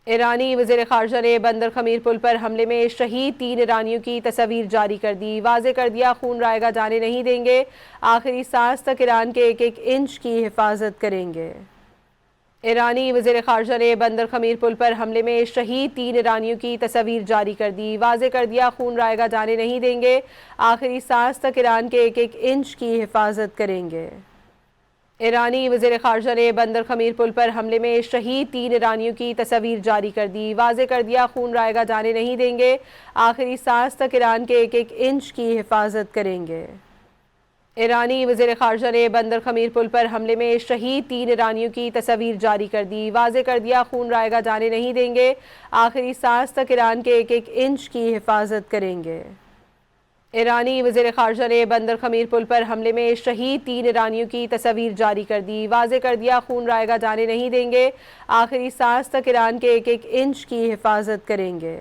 ایرانی وزیر خارجہ نے بندر خمیر پل پر حملے میں شہید 3 ایرانیوں کی تصاویر جاری کر دی۔ واضح کر دیا خون رائے گاہ جانے نہیں دیں گے، آخری سانس تک ایران کے ایک ایک انچ کی حفاظت کریں گے۔ ایرانی وزیر خارجہ نے بندر خمیر پل پر حملے میں شہید 3 ایرانیوں کی تصاویر جاری کر دی۔ واضح کر دیا خون رائے گاہ جانے نہیں دیں گے، آخری سانس تک ایران کے ایک ایک انچ کی حفاظت کریں گے۔ ایرانی وزیر خارجہ نے بندر خمیر پل پر حملے میں شہید 3 ایرانیوں کی تصاویر جاری کر دی۔ واضح کر دیا خون رائے گاہ جانے نہیں دیں گے، آخری سانس تک ایران کے ایک ایک انچ کی حفاظت کریں گے۔ ایرانی وزیر خارجہ نے بندر خمیر پل پر حملے میں شہید 3 ایرانیوں کی تصاویر جاری کر دی۔ واضح کر دیا خون رائے گاہ جانے نہیں دیں گے، آخری سانس تک ایران کے ایک ایک انچ کی حفاظت کریں گے۔ ایرانی وزیر خارجہ نے بندر خمیر پل پر حملے میں شہید 3 ایرانیوں کی تصاویر جاری کر دی۔ واضح کر دیا خون رائے گاہ جانے نہیں دیں گے، آخری سانس تک ایران کے ایک ایک انچ کی حفاظت کریں گے۔